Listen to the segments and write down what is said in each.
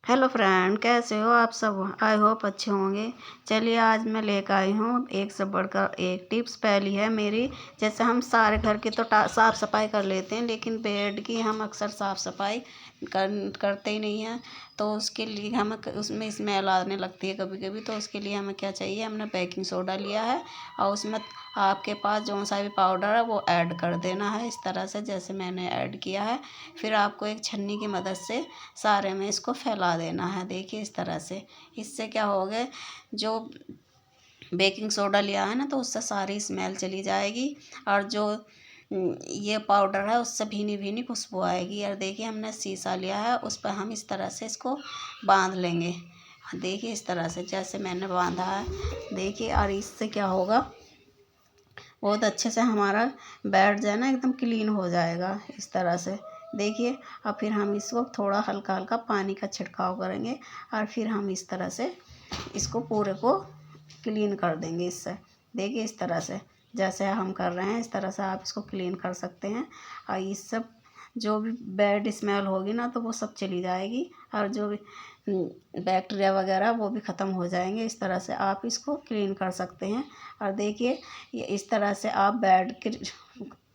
Hello friend, कैसे हो आप सब। आई होप अच्छे होंगे। चलिए आज मैं लेकर आई हूँ एक से बढ़कर एक टिप्स। पहली है मेरी, जैसे हम सारे घर की तो साफ़ सफाई कर लेते हैं, लेकिन बेड की हम अक्सर साफ़ सफाई करते ही नहीं हैं। तो उसके लिए हमें उसमें स्मेल आने लगती है कभी कभी। तो उसके लिए हमें क्या चाहिए, हमने बेकिंग सोडा लिया है और उसमें आपके पास जो सा भी पाउडर है वो ऐड कर देना है, इस तरह से जैसे मैंने ऐड किया है। फिर आपको एक छन्नी की मदद से सारे में इसको फैला देना है। देखिए इस तरह से, इससे क्या होगा, जो बेकिंग सोडा लिया है ना तो उससे सारी स्मेल चली जाएगी और जो ये पाउडर है उससे भीनी भीनी खुशबू आएगी। और देखिए हमने शीशा लिया है, उस पर हम इस तरह से इसको बांध लेंगे। देखिए इस तरह से जैसे मैंने बांधा है, देखिए। और इससे क्या होगा, बहुत अच्छे से हमारा बेड जो है ना एकदम क्लीन हो जाएगा इस तरह से। देखिए, अब फिर हम इसको थोड़ा हल्का हल्का पानी का छिड़काव करेंगे और फिर हम इस तरह से इसको पूरे को क्लीन कर देंगे इससे। देखिए इस तरह से जैसे हम कर रहे हैं, इस तरह से आप इसको क्लीन कर सकते हैं। और इस सब जो भी बैड स्मेल होगी ना तो वो सब चली जाएगी, और जो भी बैक्टीरिया वगैरह वो भी ख़त्म हो जाएंगे। इस तरह से आप इसको क्लीन कर सकते हैं। और देखिए ये इस तरह से आप बेड के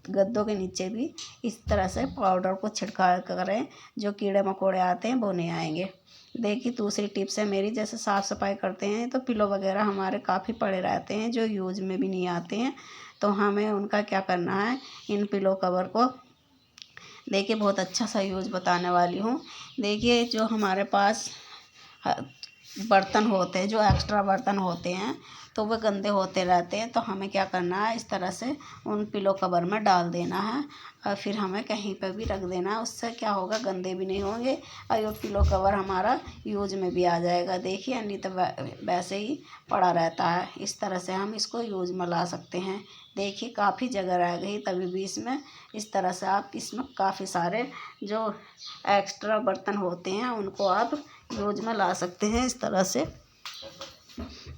गद्दों के नीचे भी इस तरह से पाउडर को छिड़काव करें, जो कीड़े मकोड़े आते हैं वो नहीं आएंगे। देखिए दूसरी टिप्स है मेरी, जैसे साफ़ सफाई करते हैं तो पिलो वगैरह हमारे काफ़ी पड़े रहते हैं जो यूज में भी नहीं आते हैं। तो हमें उनका क्या करना है, इन पिलो कवर को देखिए बहुत अच्छा सा यूज बताने वाली हूँ। देखिए जो हमारे पास बर्तन होते हैं, जो एक्स्ट्रा बर्तन होते हैं तो वह गंदे होते रहते हैं। तो हमें क्या करना है, इस तरह से उन पिलो कवर में डाल देना है और फिर हमें कहीं पर भी रख देना है। उससे क्या होगा, गंदे भी नहीं होंगे और ये पिलो कवर हमारा यूज में भी आ जाएगा। देखिए नहीं तो वैसे ही पड़ा रहता है। इस तरह से हम इसको यूज में ला सकते हैं। देखिए काफ़ी जगह रह गई तभी भी इसमें। इस तरह से आप इसमें काफ़ी सारे जो एक्स्ट्रा बर्तन होते हैं उनको आप यूज में ला सकते हैं इस तरह से।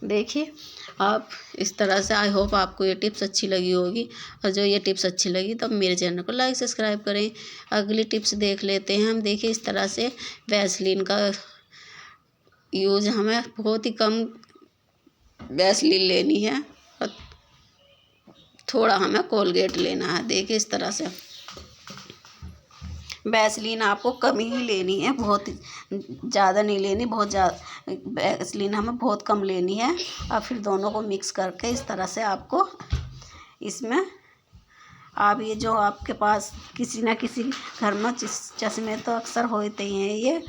देखिए आप इस तरह से, आई होप आपको ये टिप्स अच्छी लगी होगी। और जो ये टिप्स अच्छी लगी तो मेरे चैनल को लाइक सब्सक्राइब करें। अगली टिप्स देख लेते हैं हम। देखिए इस तरह से वैसलीन का यूज हमें बहुत ही कम वैसलीन लेनी है और थोड़ा हमें कोलगेट लेना है। देखिए इस तरह से वैसलीन आपको कम ही लेनी है, बहुत ज़्यादा नहीं लेनी, बहुत ज़्यादा वैसलीन हमें बहुत कम लेनी है। और फिर दोनों को मिक्स करके इस तरह से आपको इसमें, आप ये जो आपके पास किसी न किसी घर में चश्मे तो अक्सर होते ही हैं ये,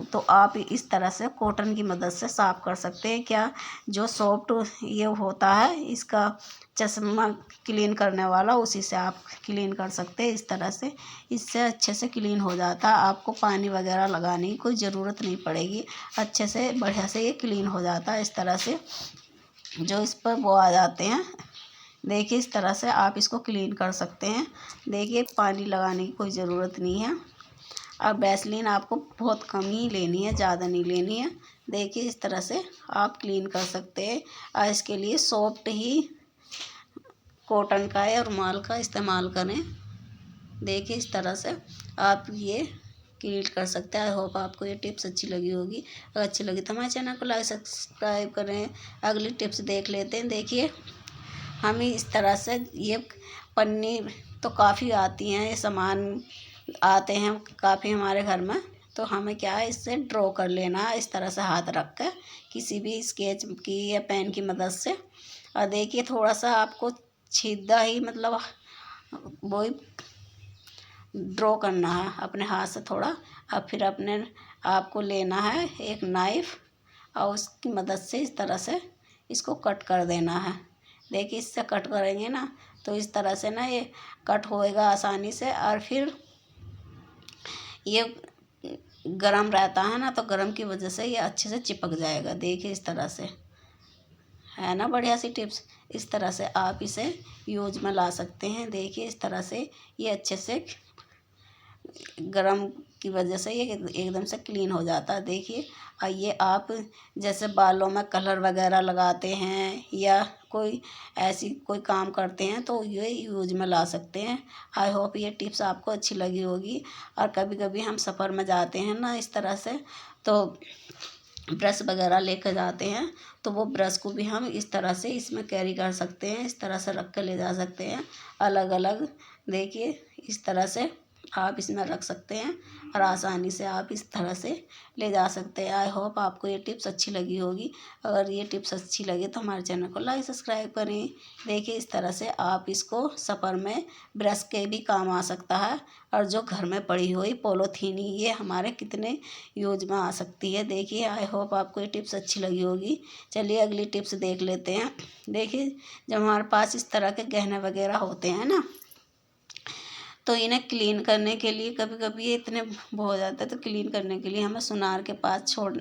तो आप इस तरह से कॉटन की मदद से साफ़ कर सकते हैं। क्या जो सॉफ्ट ये होता है इसका चश्मा क्लीन करने वाला, उसी से आप क्लीन कर सकते हैं इस तरह से। इससे अच्छे से क्लीन हो जाता है, आपको पानी वगैरह लगाने की कोई ज़रूरत नहीं पड़ेगी। अच्छे से बढ़िया से ये क्लीन हो जाता है इस तरह से। जो इस पर वो आ जाते हैं, देखिए इस तरह से आप इसको क्लीन कर सकते हैं। देखिए पानी लगाने की कोई ज़रूरत नहीं है। अब वैसलीन आपको बहुत कम ही लेनी है, ज़्यादा नहीं लेनी है। देखिए इस तरह से आप क्लीन कर सकते हैं। और इसके लिए सॉफ्ट ही कॉटन का या रुमाल का इस्तेमाल करें। देखिए इस तरह से आप ये क्लीन कर सकते हैं। आई होप आपको ये टिप्स अच्छी लगी होगी। अगर अच्छी लगी तो हमारे चैनल को लाइक सब्सक्राइब करें। अगली टिप्स देख लेते हैं। देखिए हमें इस तरह से ये पन्नी तो काफ़ी आती हैं, ये सामान आते हैं काफ़ी हमारे घर में। तो हमें क्या है, इससे ड्रॉ कर लेना है इस तरह से हाथ रख कर, किसी भी स्केच की या पेन की मदद से। और देखिए थोड़ा सा आपको सीधा ही मतलब वही ड्रॉ करना है अपने हाथ से थोड़ा। और फिर अपने आपको लेना है एक नाइफ़ और उसकी मदद से इस तरह से इसको कट कर देना है। देखिए इससे कट करेंगे ना तो इस तरह से ना ये कट होएगा आसानी से। और फिर ये गरम रहता है ना, तो गरम की वजह से ये अच्छे से चिपक जाएगा। देखिए इस तरह से, है ना बढ़िया सी टिप्स। इस तरह से आप इसे यूज में ला सकते हैं। देखिए इस तरह से ये अच्छे से गरम की वजह से ये एकदम से क्लीन हो जाता है। देखिए और ये आप जैसे बालों में कलर वगैरह लगाते हैं या कोई ऐसी कोई काम करते हैं तो ये यूज में ला सकते हैं। आई होप ये टिप्स आपको अच्छी लगी होगी। और कभी कभी हम सफ़र में जाते हैं ना इस तरह से, तो ब्रश वगैरह लेकर जाते हैं तो वो ब्रश को भी हम इस तरह से इसमें कैरी कर सकते हैं, इस तरह से रख कर ले जा सकते हैं अलग अलग। देखिए इस तरह से आप इसमें रख सकते हैं और आसानी से आप इस तरह से ले जा सकते हैं। आई होप आपको ये टिप्स अच्छी लगी होगी। अगर ये टिप्स अच्छी लगी तो हमारे चैनल को लाइक सब्सक्राइब करें। देखिए इस तरह से आप इसको सफ़र में ब्रश के भी काम आ सकता है। और जो घर में पड़ी हुई पॉलीथीन ये हमारे कितने यूज में आ सकती है। देखिए आई होप आपको ये टिप्स अच्छी लगी होगी। चलिए अगली टिप्स देख लेते हैं। देखिए जब हमारे पास इस तरह के गहने वगैरह होते हैं ना, तो इन्हें क्लीन करने के लिए कभी कभी ये इतने वो हो जाते हैं, तो क्लीन करने के लिए हमें सुनार के पास छोड़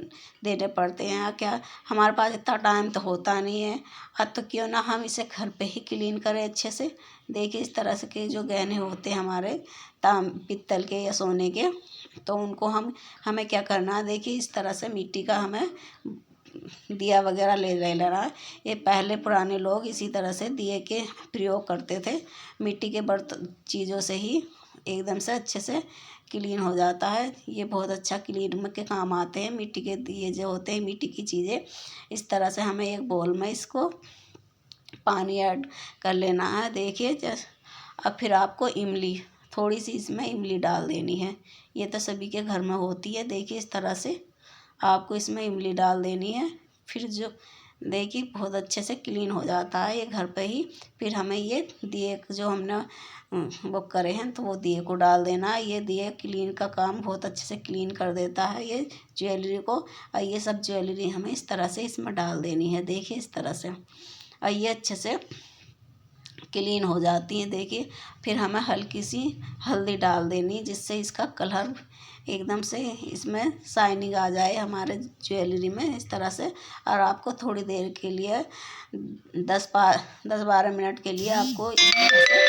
देने पड़ते हैं। क्या हमारे पास इतना टाइम तो होता नहीं है, अब तो क्यों ना हम इसे घर पे ही क्लीन करें अच्छे से। देखिए इस तरह से के जो गहने होते हैं हमारे ताम पित्तल के या सोने के, तो उनको हमें क्या करना है। देखिए इस तरह से मिट्टी का हमें दिया वगैरह ले लेना है। ये पहले पुराने लोग इसी तरह से दिए के प्रयोग करते थे। मिट्टी के बर्तन चीज़ों से ही एकदम से अच्छे से क्लीन हो जाता है। ये बहुत अच्छा क्लीन के काम आते हैं मिट्टी के दिए जो होते हैं, मिट्टी की चीज़ें। इस तरह से हमें एक बोल में इसको पानी ऐड कर लेना है। देखिए अब फिर आपको इमली थोड़ी सी इसमें इमली डाल देनी है। ये तो सभी के घर में होती है। देखिए इस तरह से आपको इसमें इमली डाल देनी है। फिर जो देखिए बहुत अच्छे से क्लीन हो जाता है ये घर पे ही। फिर हमें ये दिए जो हमने वो करे हैं तो वो दिए को डाल देना है। ये दिए क्लीन का काम बहुत अच्छे से क्लीन कर देता है ये ज्वेलरी को। और ये सब ज्वेलरी हमें इस तरह से इसमें डाल देनी है। देखिए इस तरह से और ये अच्छे से क्लीन हो जाती है। देखिए फिर हमें हल्की सी हल्दी डाल देनी है जिससे इसका कलर एकदम से इसमें शाइनिंग आ जाए हमारे ज्वेलरी में इस तरह से। और आपको थोड़ी देर के लिए 10-12 मिनट के लिए आपको इस तरह से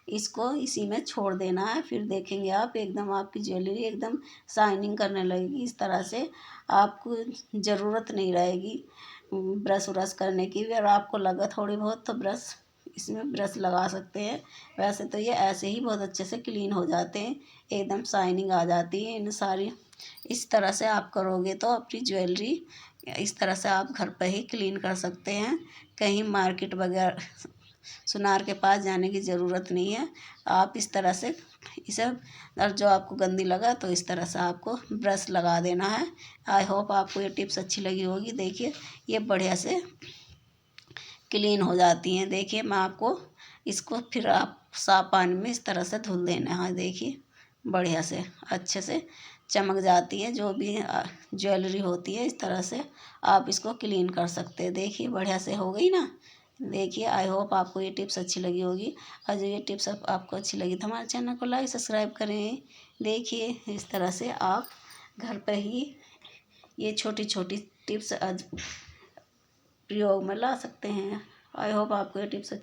इसको इसी में छोड़ देना है। फिर देखेंगे आप एकदम आपकी ज्वेलरी एकदम शाइनिंग करने लगेगी। इस तरह से आपको ज़रूरत नहीं रहेगी ब्रश व्रश करने की भी। और आपको लगा थोड़ी बहुत तो ब्रश इसमें ब्रश लगा सकते हैं। वैसे तो ये ऐसे ही बहुत अच्छे से क्लीन हो जाते हैं, एकदम शाइनिंग आ जाती है इन सारी। इस तरह से आप करोगे तो अपनी ज्वेलरी इस तरह से आप घर पर ही क्लीन कर सकते हैं। कहीं मार्केट वगैरह सुनार के पास जाने की ज़रूरत नहीं है। आप इस तरह से इसे और जो आपको गंदी लगा तो इस तरह से आपको ब्रश लगा देना है। आई होप आपको ये टिप्स अच्छी लगी होगी। देखिए ये बढ़िया से क्लीन हो जाती हैं। देखिए मैं आपको इसको फिर आप साफ पानी में इस तरह से धुल देना है। देखिए बढ़िया से अच्छे से चमक जाती है जो भी ज्वेलरी होती है। इस तरह से आप इसको क्लीन कर सकते हैं। देखिए बढ़िया से हो गई ना। देखिए आई होप आपको ये टिप्स अच्छी लगी होगी। और जो ये टिप्स आपको अच्छी लगी तो हमारे चैनल को लाइक सब्सक्राइब करें। देखिए इस तरह से आप घर पर ही ये छोटी छोटी टिप्स प्रयोग में ला सकते हैं। आई होप आपको ये टिप्स अच्छी